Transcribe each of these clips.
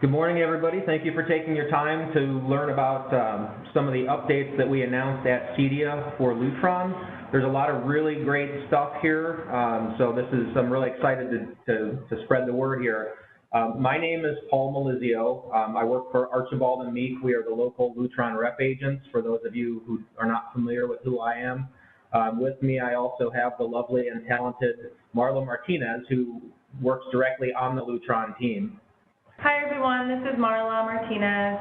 Good morning, everybody. Thank you for taking your time to learn about some of the updates that we announced at CEDIA for Lutron. There's a lot of really great stuff here, so I'm really excited to spread the word here. My name is Paul Malizio. I work for Archibald and Meek. We are the local Lutron rep agents, for those of you who are not familiar with who I am. With me, I also have the lovely and talented Marla Martinez, who works directly on the Lutron team. Hi everyone, this is Marla Martinez.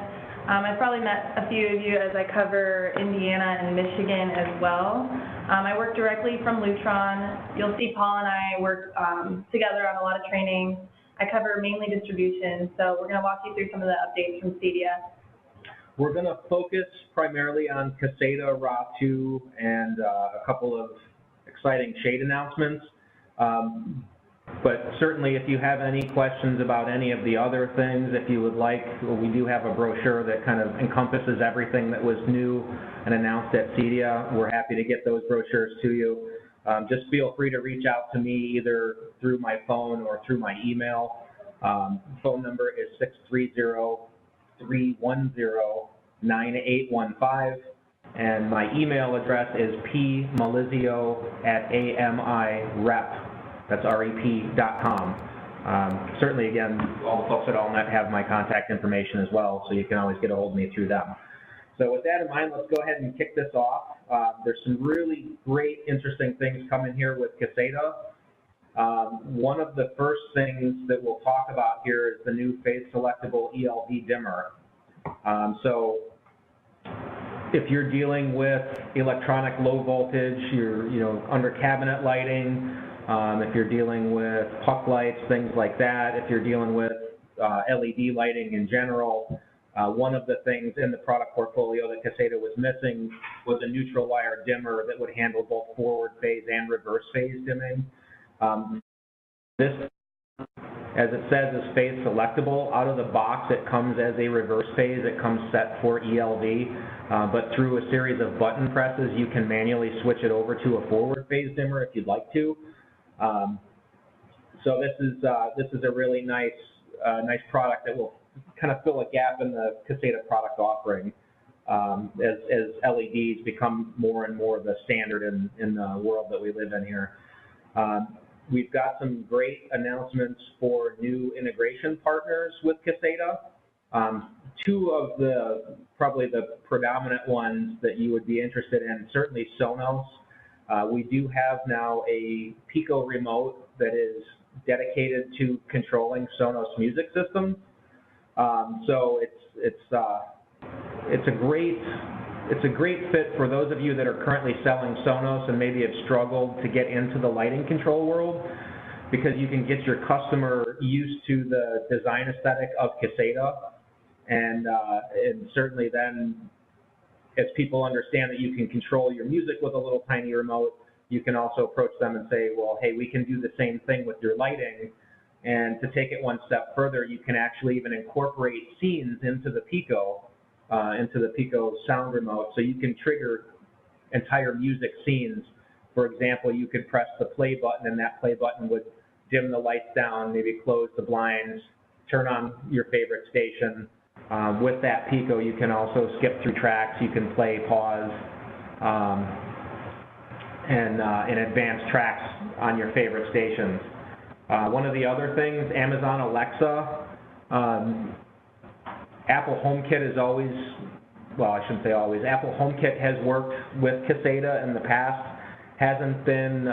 I've probably met a few of you as I cover Indiana and Michigan as well. I work directly from Lutron. You'll see Paul and I work together on a lot of training. I cover mainly distribution, so we're going to walk you through some of the updates from CEDIA. We're going to focus primarily on Caseta, RA2, and a couple of exciting shade announcements. But certainly if you have any questions about any of the other things, if you would like, we do have a brochure that kind of encompasses everything that was new and announced at CEDIA. We're happy to get those brochures to you. Just feel free to reach out to me either through my phone or through my email. Phone number is 630-310-9815, and my email address is pmalizio@amirep. That's rep.com. Certainly, again, all the folks at AllNet have my contact information as well, so you can always get a hold of me through them. So with that in mind, let's go ahead and kick this off. There's some really great, interesting things coming here with Caseta. One of the first things that we'll talk about here is the new phase selectable ELV dimmer. So if you're dealing with electronic low voltage, you're under cabinet lighting, if you're dealing with puck lights, things like that, if you're dealing with LED lighting in general, one of the things in the product portfolio that Caseta was missing was a neutral wire dimmer that would handle both forward phase and reverse phase dimming. This, as it says, is phase selectable. Out of the box, it comes as a reverse phase. It comes set for ELV, but through a series of button presses, you can manually switch it over to a forward phase dimmer if you'd like to. So this is a really nice product that will kind of fill a gap in the Caseta product offering as LEDs become more and more the standard in the world that we live in here. We've got some great announcements for new integration partners with Caseta. Two of probably the predominant ones that you would be interested in, certainly Sonos. We do have now a Pico remote that is dedicated to controlling Sonos music systems. So it's a great fit for those of you that are currently selling Sonos and maybe have struggled to get into the lighting control world, because you can get your customer used to the design aesthetic of Caseta, and certainly then, as people understand that you can control your music with a little tiny remote, you can also approach them and say, well, hey, we can do the same thing with your lighting. And to take it one step further, you can actually even incorporate scenes into the Pico sound remote, so you can trigger entire music scenes. For example, you could press the play button, and that play button would dim the lights down, maybe close the blinds, turn on your favorite station. With that Pico, you can also skip through tracks. You can play, pause, and advance tracks on your favorite stations. One of the other things, Amazon Alexa, Apple HomeKit is always, well, I shouldn't say always, Apple HomeKit has worked with Caseta in the past, hasn't been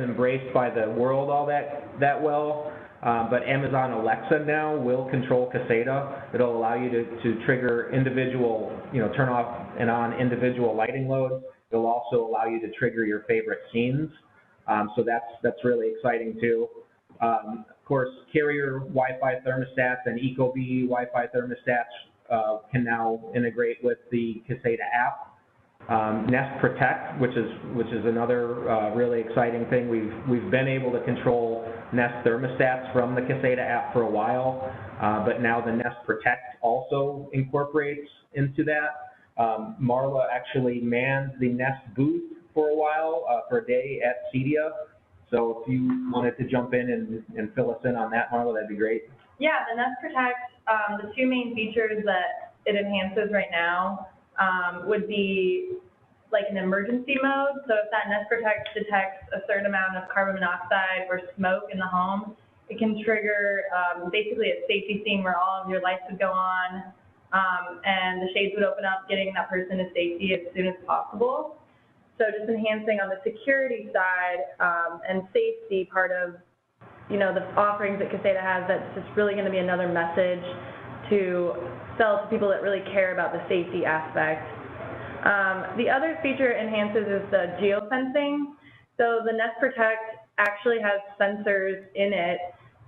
embraced by the world all that well. But Amazon Alexa now will control Caseta. It'll allow you to trigger individual, turn off and on individual lighting loads. It'll also allow you to trigger your favorite scenes. So that's really exciting too. Of course, carrier Wi-Fi thermostats and Ecobee Wi-Fi thermostats can now integrate with the Caseta app. Nest Protect, which is another really exciting thing. We've been able to control Nest thermostats from the Caseta app for a while, but now the Nest Protect also incorporates into that. Marla actually manned the Nest booth for a while, for a day at CEDIA. So if you wanted to jump in and fill us in on that, Marla, that'd be great. Yeah, the Nest Protect, the two main features that it enhances right now would be like an emergency mode. So if that Nest Protect detects a certain amount of carbon monoxide or smoke in the home, it can trigger basically a safety scene where all of your lights would go on and the shades would open up, getting that person to safety as soon as possible. So just enhancing on the security side and safety part of, you know, the offerings that Caseta has, that's just really going to be another message to sell to people that really care about the safety aspect. The other feature it enhances is the geofencing. So the Nest Protect actually has sensors in it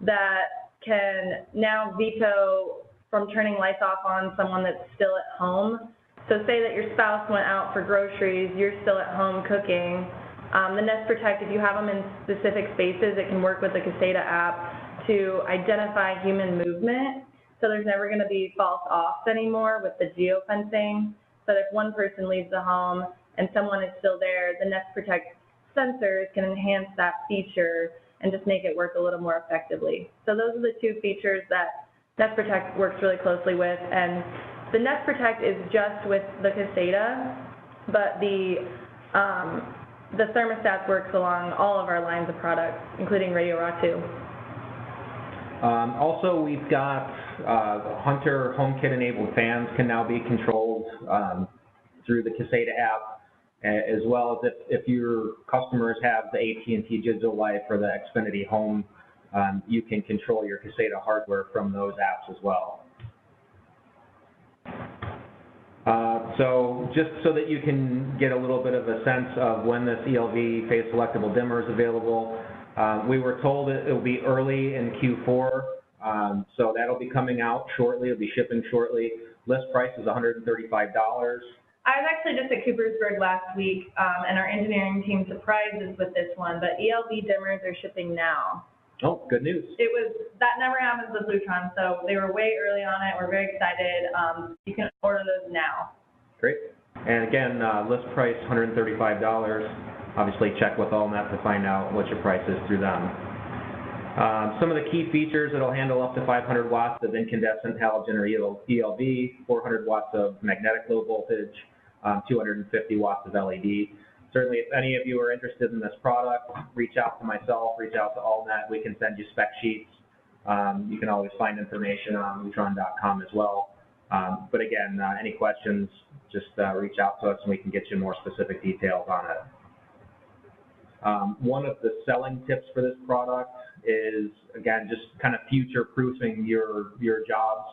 that can now veto from turning lights off on someone that's still at home. So say that your spouse went out for groceries, you're still at home cooking. The Nest Protect, if you have them in specific spaces, it can work with the Caseta app to identify human movement. So there's never going to be false offs anymore with the geofencing. So if one person leaves the home and someone is still there, the Nest Protect sensors can enhance that feature and just make it work a little more effectively. So those are the two features that Nest Protect works really closely with. And the Nest Protect is just with the Caseta, but the thermostat works along all of our lines of products, including Radio Raw 2. Also, we've got Hunter HomeKit enabled fans can now be controlled through the Caseta app, as well as if your customers have the AT&T Digital Life or the Xfinity Home, you can control your Caseta hardware from those apps as well. So just so that you can get a little bit of a sense of when this ELV phase selectable dimmer is available, we were told that it will be early in Q4, so that'll be coming out shortly. It'll be shipping shortly. List price is $135. I was actually just at Coopersburg last week, and our engineering team surprised us with this one, but ELV dimmers are shipping now. Oh, good news. That never happens with Lutron, so they were way early on it. We're very excited. You can order those now. Great. And again, list price $135. Obviously, check with AllNet to find out what your price is through them. Some of the key features, it'll handle up to 500 watts of incandescent halogen or ELV, 400 watts of magnetic low voltage, 250 watts of LED. Certainly, if any of you are interested in this product, reach out to myself, reach out to AllNet. We can send you spec sheets. You can always find information on Lutron.com as well. But again, any questions, just reach out to us and we can get you more specific details on it. One of the selling tips for this product is, again, just kind of future-proofing your jobs.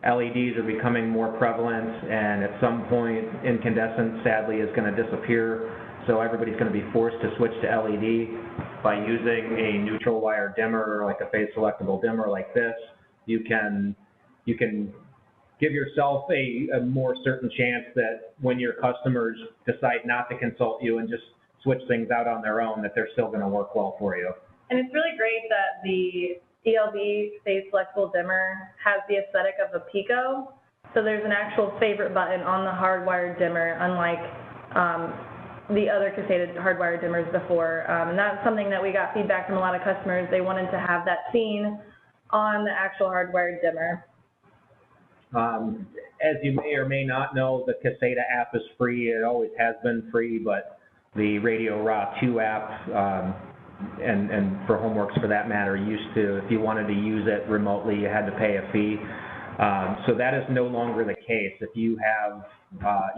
LEDs are becoming more prevalent, and at some point, incandescent, sadly, is going to disappear. So everybody's going to be forced to switch to LED by using a neutral wire dimmer, like a phase selectable dimmer like this. You can give yourself a more certain chance that when your customers decide not to consult you and just switch things out on their own, that they're still going to work well for you. And it's really great that the ELV phase selectable dimmer has the aesthetic of a Pico. So there's an actual favorite button on the hardwired dimmer, unlike the other Caseta hardwired dimmers before. And that's something that we got feedback from a lot of customers. They wanted to have that seen on the actual hardwired dimmer. As you may or may not know, the Caseta app is free. It always has been free, but the Radio Raw 2 app and for Homeworks for that matter used to, if you wanted to use it remotely, you had to pay a fee. So that is no longer the case. If you have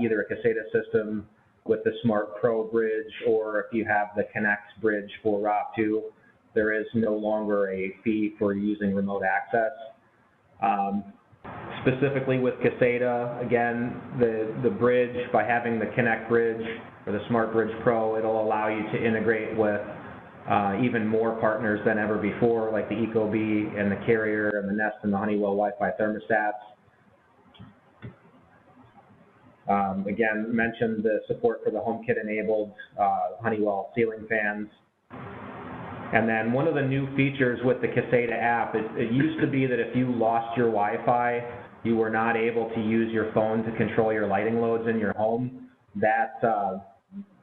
either a Caseta system with the Smart Pro bridge, or if you have the Connect bridge for Raw 2, there is no longer a fee for using remote access. Specifically with Caseta, again, the bridge, by having the Connect bridge or the Smart Bridge Pro, it'll allow you to integrate with even more partners than ever before, like the Ecobee and the Carrier and the Nest and the Honeywell Wi-Fi thermostats. Again, mentioned the support for the HomeKit-enabled Honeywell ceiling fans. And then one of the new features with the Caseta app, it used to be that if you lost your Wi-Fi, you were not able to use your phone to control your lighting loads in your home. That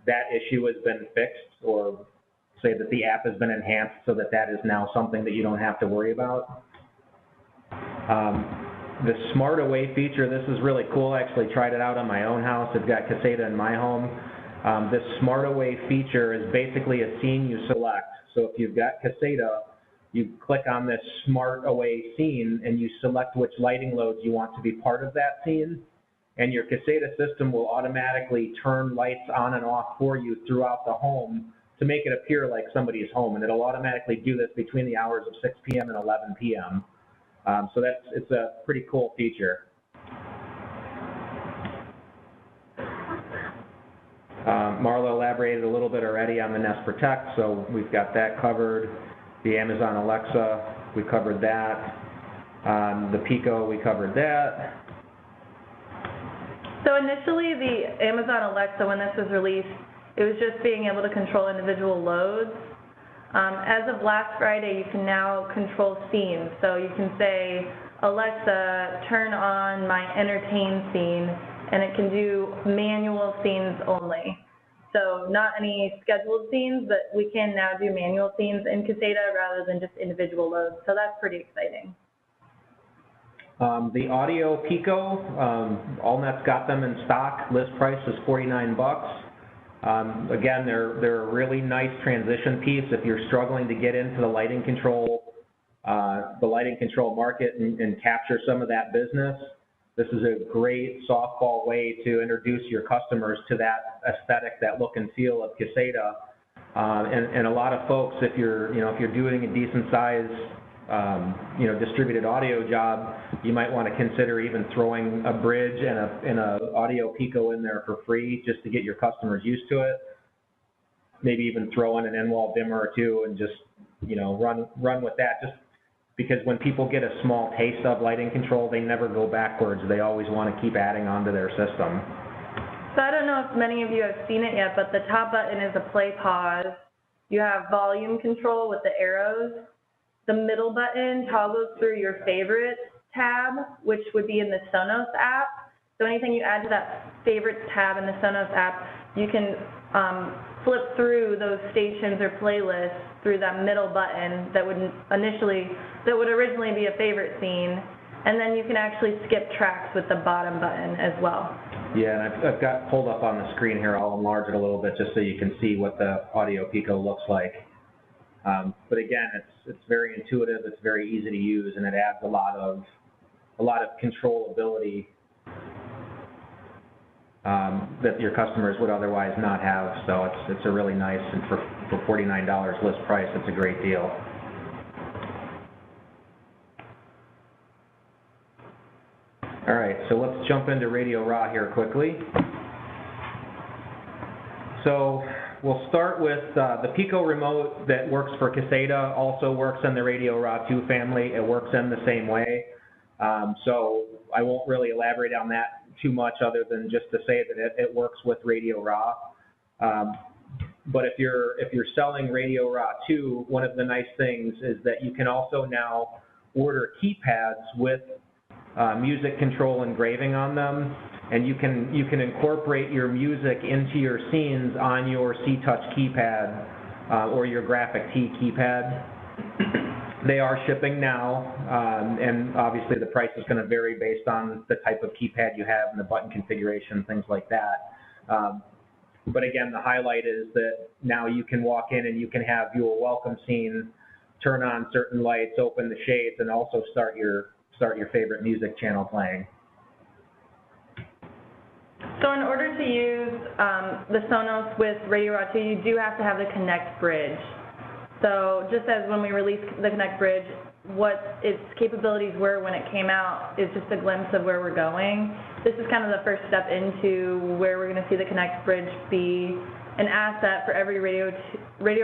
issue has been fixed, or say that the app has been enhanced so that that is now something that you don't have to worry about. The Smart Away feature, this is really cool. I actually tried it out on my own house. I've got Caseta in my home. This Smart Away feature is basically a scene you select. So if you've got Caseta, you click on this Smart Away scene and you select which lighting loads you want to be part of that scene. And your Caseta system will automatically turn lights on and off for you throughout the home to make it appear like somebody's home. And it'll automatically do this between the hours of 6 p.m. and 11 p.m. So it's a pretty cool feature. Marla elaborated a little bit already on the Nest Protect, so we've got that covered. The Amazon Alexa, we covered that. The Pico, we covered that. So initially, the Amazon Alexa, when this was released, it was just being able to control individual loads. As of last Friday, you can now control scenes. So you can say, Alexa, turn on my entertain scene, and it can do manual scenes only. So not any scheduled scenes, but we can now do manual scenes in Caseta rather than just individual loads. So that's pretty exciting. The Audio Pico, AllNet's got them in stock. List price is $49. Again, they're a really nice transition piece if you're struggling to get into the lighting control market and capture some of that business. This is a great softball way to introduce your customers to that aesthetic, that look and feel of Caseta. And a lot of folks, if you're doing a decent size distributed audio job, you might want to consider even throwing a bridge and a Audio Pico in there for free just to get your customers used to it. Maybe even throw in an end-wall dimmer or two and just run with that. Just because when people get a small taste of lighting control, they never go backwards. They always want to keep adding onto their system. So I don't know if many of you have seen it yet, but the top button is a play pause. You have volume control with the arrows. The middle button toggles through your favorites tab, which would be in the Sonos app. So anything you add to that favorites tab in the Sonos app, you can flip through those stations or playlists through that middle button that would originally be a favorite scene, and then you can actually skip tracks with the bottom button as well. Yeah, and I've got pulled up on the screen here. I'll enlarge it a little bit just so you can see what the Audio Pico looks like. But again, it's very intuitive, it's very easy to use, and it adds a lot of controllability that your customers would otherwise not have. So it's a really nice, and for $49 list price, it's a great deal. All right, so let's jump into Radio Raw here quickly. So we'll start with the Pico remote that works for Caseta, also works in the Radio Raw 2 family. It works in the same way. So I won't really elaborate on that too much other than just to say that it works with Radio Raw. But if you're selling Radio Raw 2, one of the nice things is that you can also now order keypads with music control engraving on them, and you can incorporate your music into your scenes on your C-Touch keypad or your Graphic Tee keypad. They are shipping now, and obviously the price is going to vary based on the type of keypad you have and the button configuration, things like that. But again, the highlight is that now you can walk in and you can have your welcome scene, turn on certain lights, open the shades, and also start your favorite music channel playing. So in order to use the Sonos with Radio Raw 2, you do have to have the Connect Bridge. So just as when we released the Connect Bridge, what its capabilities were when it came out is just a glimpse of where we're going. This is kind of the first step into where we're going to see the Connect Bridge be an asset for every Radio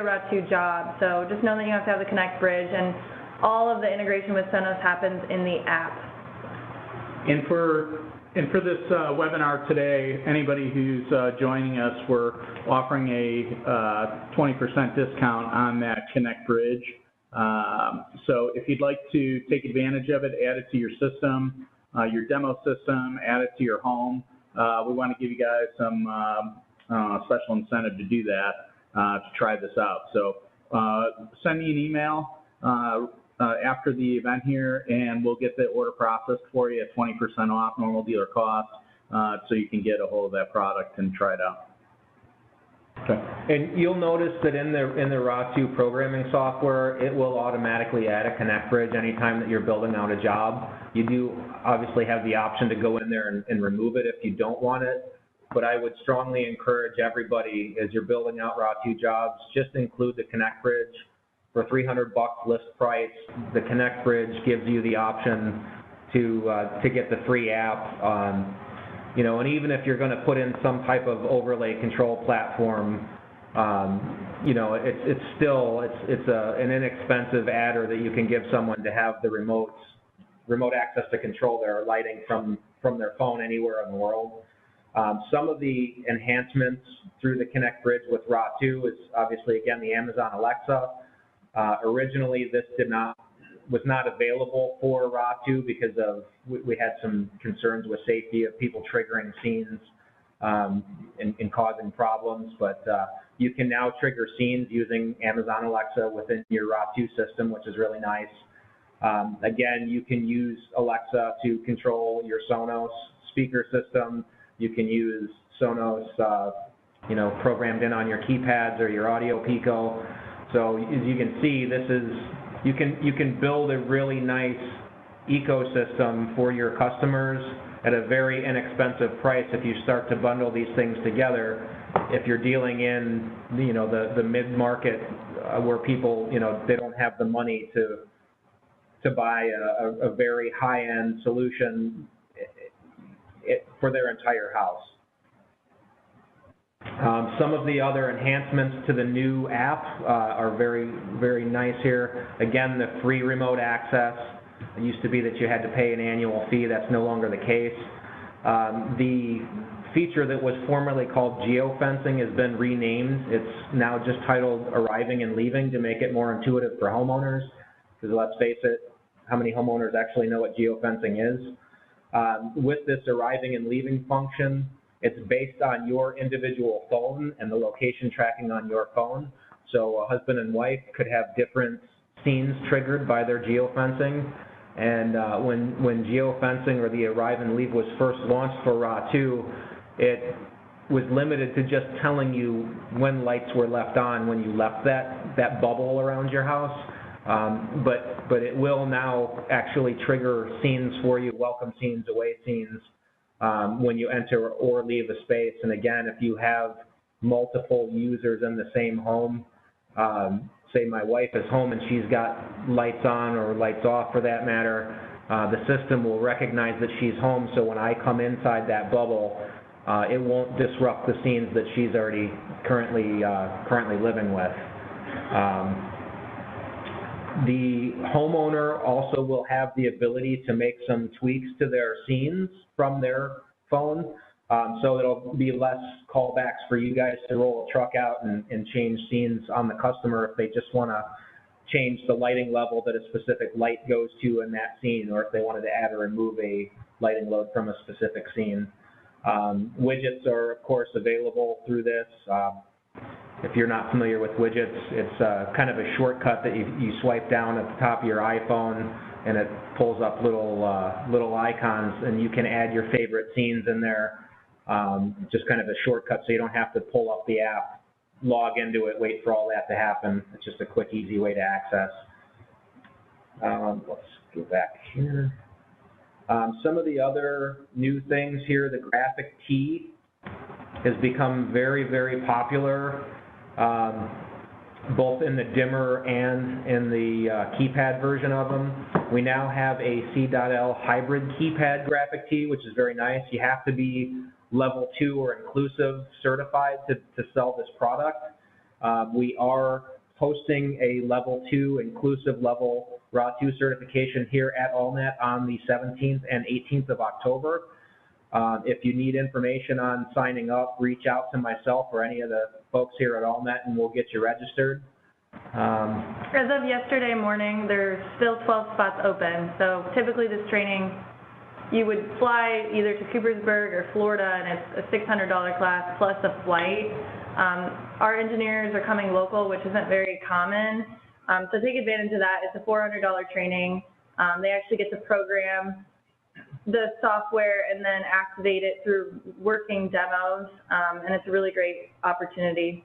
Raw 2 job. So just know that you have to have the Connect Bridge, and all of the integration with Sonos happens in the app. And for this webinar today, anybody who's joining us, we're offering a 20% discount on that Connect Bridge. So if you'd like to take advantage of it, add it to your system, your demo system, add it to your home, we want to give you guys some special incentive to do that, to try this out. So send me an email, after the event here, and we'll get the order processed for you at 20% off normal dealer cost, so you can get a hold of that product and try it out. Okay. And you'll notice that in the RA2 programming software, it will automatically add a connect bridge anytime that you're building out a job. You do obviously have the option to go in there and remove it if you don't want it, but I would strongly encourage everybody, as you're building out RA2 jobs, just include the connect bridge. For $300 list price, the connect bridge gives you the option to get the free app. You know, and even if you're going to put in some type of overlay control platform, you know, it's still an inexpensive adder that you can give someone to have the remote access to control their lighting from their phone anywhere in the world. Some of the enhancements through the Connect Bridge with RA2 is obviously, again, the Amazon Alexa. Originally, this was not available for RA2 because we had some concerns with safety of people triggering scenes and causing problems, but you can now trigger scenes using Amazon Alexa within your RA2 system, which is really nice. Again, you can use Alexa to control your Sonos speaker system. You can use Sonos, you know, programmed in on your Keypads or your Audio Pico. So as you can see, you can build a really nice ecosystem for your customers at a very inexpensive price if you start to bundle these things together. If you're dealing in, you know, the mid-market where people, you know, they don't have the money to buy a very high-end solution for their entire house. Some of the other enhancements to the new app are very, very nice here. Again, the free remote access. It used to be that you had to pay an annual fee. That's no longer the case. The feature that was formerly called geofencing has been renamed. It's now just titled Arriving and Leaving to make it more intuitive for homeowners, because let's face it, how many homeowners actually know what geofencing is? With this arriving and leaving function, it's based on your individual phone and the location tracking on your phone. So a husband and wife could have different scenes triggered by their geofencing. And when geofencing or the arrive and leave was first launched for RA2, it was limited to just telling you when lights were left on when you left that bubble around your house. But it will now actually trigger scenes for you, welcome scenes, away scenes, when you enter or leave a space. And again, if you have multiple users in the same home, say my wife is home and she's got lights on or lights off for that matter, the system will recognize that she's home, so when I come inside that bubble, it won't disrupt the scenes that she's already currently living with. The homeowner also will have the ability to make some tweaks to their scenes from their phone, so it'll be less callbacks for you guys to roll a truck out and change scenes on the customer if they just want to change the lighting level that a specific light goes to in that scene, or if they wanted to add or remove a lighting load from a specific scene. Widgets are, of course, available through this. If you're not familiar with widgets, it's kind of a shortcut that you swipe down at the top of your iPhone, and it pulls up little icons, and you can add your favorite scenes in there. Just kind of a shortcut, so you don't have to pull up the app, log into it, wait for all that to happen. It's just a quick, easy way to access. Let's go back here. Some of the other new things here, the graphic key has become very, very popular, both in the dimmer and in the keypad version of them. We now have a C.L hybrid keypad graphic key, which is very nice. You have to be level 2 or inclusive certified to sell this product. We are posting a level 2 inclusive level RA2 certification here at AllNet on the 17th and 18th of October. If you need information on signing up, reach out to myself or any of the folks here at AllNet and we'll get you registered. As of yesterday morning, there's still 12 spots open. So typically this training, you would fly either to Coopersburg or Florida, and it's a $600 class plus a flight. Our engineers are coming local, which isn't very common. So take advantage of that. It's a $400 training. They actually get to program the software and then activate it through working demos, and it's a really great opportunity.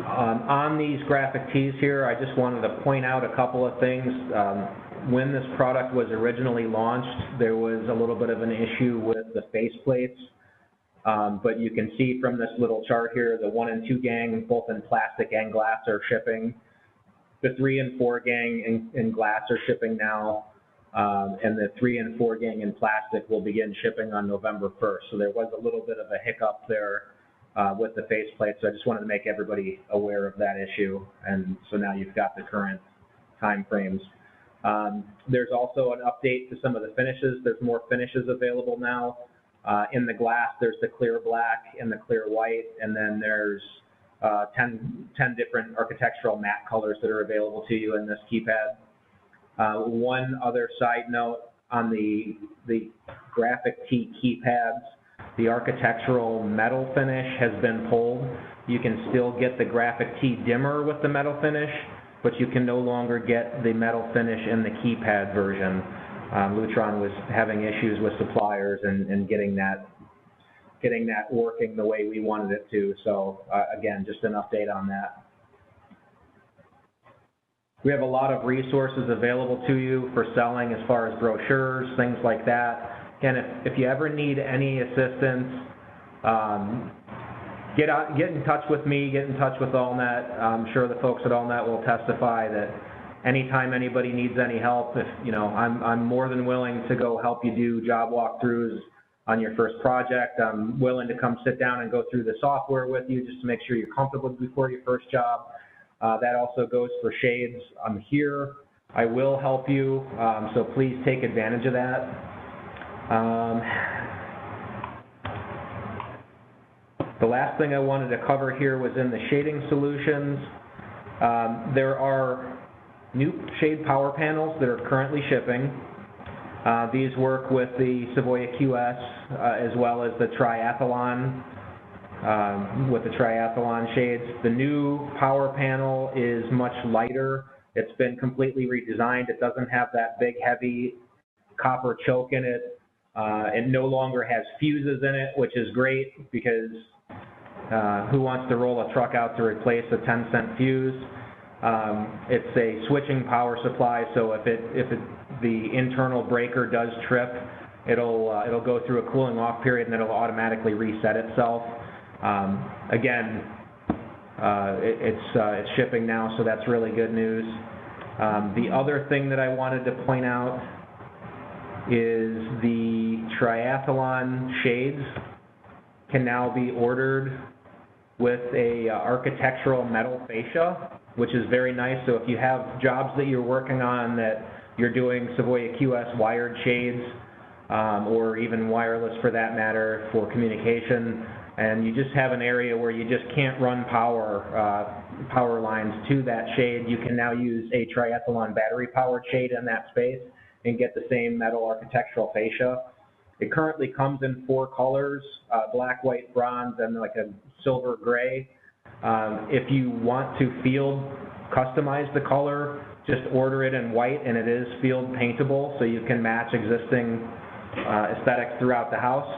On these graphic tees here, I just wanted to point out a couple of things. When this product was originally launched, there was a little bit of an issue with the faceplates, but you can see from this little chart here, the 1 and 2 gang, both in plastic and glass, are shipping. The 3 and 4 gang in glass are shipping now, and the 3 and 4 gang in plastic will begin shipping on November 1st. So there was a little bit of a hiccup there with the faceplate, so I just wanted to make everybody aware of that issue, and so now you've got the current time frames. There's also an update to some of the finishes. There's more finishes available now. In the glass, there's the clear black and the clear white, and then there's 10 different architectural matte colors that are available to you in this keypad. One other side note on the graphic tee keypads, the architectural metal finish has been pulled. You can still get the graphic tee dimmer with the metal finish, but you can no longer get the metal finish in the keypad version. Lutron was having issues with suppliers and getting that working the way we wanted it to. So again, just an update on that. We have a lot of resources available to you for selling as far as brochures, things like that. And if you ever need any assistance, get in touch with me, get in touch with AllNet. I'm sure the folks at AllNet will testify that anytime anybody needs any help, I'm more than willing to go help you do job walkthroughs on your first project. I'm willing to come sit down and go through the software with you just to make sure you're comfortable before your first job. That also goes for shades. I'm here. I will help you, so please take advantage of that. The last thing I wanted to cover here was in the shading solutions. There are new shade power panels that are currently shipping. These work with the Savoya QS as well as the triathlon, with the triathlon shades. The new power panel is much lighter. It's been completely redesigned. It doesn't have that big, heavy copper choke in it. It no longer has fuses in it, which is great because who wants to roll a truck out to replace a 10-cent fuse? It's a switching power supply, so if the internal breaker does trip, it'll go through a cooling off period and then it'll automatically reset itself. Again, it's shipping now, so that's really good news. The other thing that I wanted to point out is the triathlon shades can now be ordered with a architectural metal fascia, which is very nice. So if you have jobs that you're working on that you're doing Savoya QS wired shades, or even wireless for that matter for communication, and you just have an area where you just can't run power lines to that shade, you can now use a triathlon battery powered shade in that space and get the same metal architectural fascia. It currently comes in 4 colors, black, white, bronze, and like a silver gray. If you want to field customize the color, just order it in white, and it is field paintable, so you can match existing aesthetics throughout the house.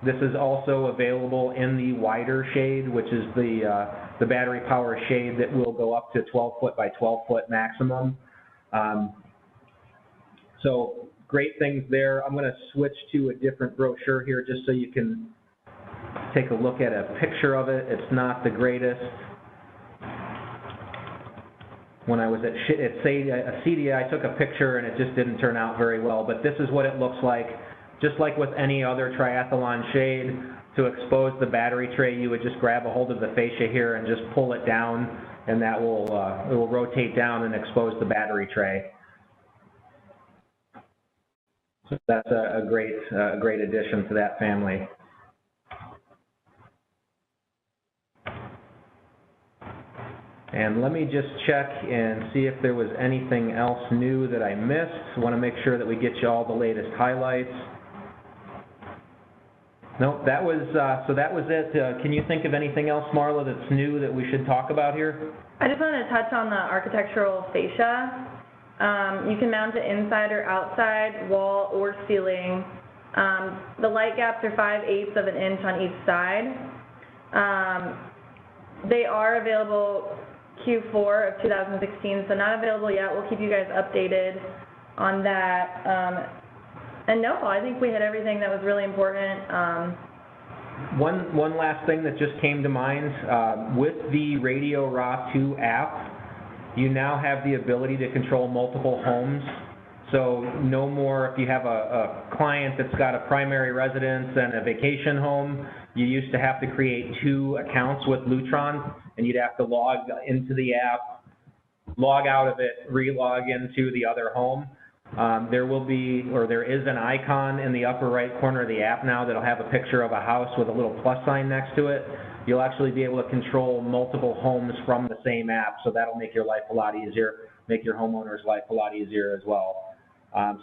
This is also available in the wider shade, which is the battery power shade that will go up to 12 foot by 12 foot maximum. So great things there. I'm going to switch to a different brochure here just so you can take a look at a picture of it. It's not the greatest. When I was at CEDIA, I took a picture and it just didn't turn out very well, but this is what it looks like. Just like with any other triathlon shade, to expose the battery tray, you would just grab a hold of the fascia here and just pull it down, and that will it will rotate down and expose the battery tray. So that's a great addition to that family. And let me just check and see if there was anything else new that I missed. I want to make sure that we get you all the latest highlights. No, that was so that was it. Can you think of anything else, Marla, that's new that we should talk about here? I just wanted to touch on the architectural fascia. You can mount it inside or outside, wall or ceiling. The light gaps are 5/8 of an inch on each side. They are available Q4 of 2016, so not available yet. We'll keep you guys updated on that. And no, I think we hit everything that was really important. One last thing that just came to mind, with the Radio Raw 2 app, you now have the ability to control multiple homes. So no more, if you have a client that's got a primary residence and a vacation home, you used to have to create 2 accounts with Lutron, and you'd have to log into the app, log out of it, re-log into the other home. There will be, or there is an icon in the upper right corner of the app now that'll have a picture of a house with a little plus sign next to it. You'll actually be able to control multiple homes from the same app, so that'll make your life a lot easier, make your homeowner's life a lot easier as well.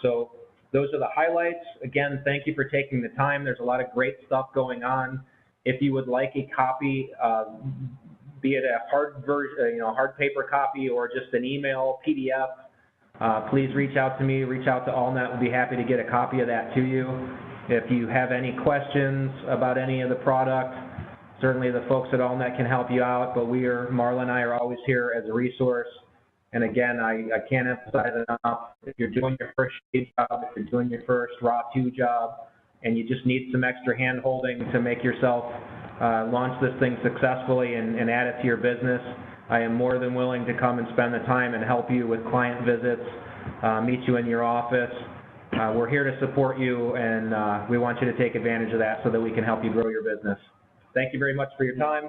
So those are the highlights. Again, thank you for taking the time. There's a lot of great stuff going on. If you would like a copy, be it a hard version, hard paper copy, or just an email, PDF, please reach out to me, reach out to AllNet. We'll be happy to get a copy of that to you. If you have any questions about any of the products, certainly the folks at AllNet can help you out, but Marla and I are always here as a resource. And again, I can't emphasize enough, if you're doing your first shade job, if you're doing your first Raw 2 job, and you just need some extra hand-holding to make yourself launch this thing successfully and add it to your business, I am more than willing to come and spend the time and help you with client visits, meet you in your office. We're here to support you, and we want you to take advantage of that so that we can help you grow your business. Thank you very much for your time.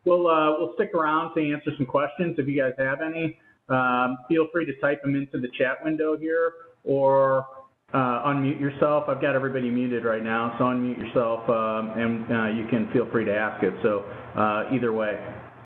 We'll stick around to answer some questions if you guys have any. Feel free to type them into the chat window here, or unmute yourself. I've got everybody muted right now, so unmute yourself, and you can feel free to ask it. So either way.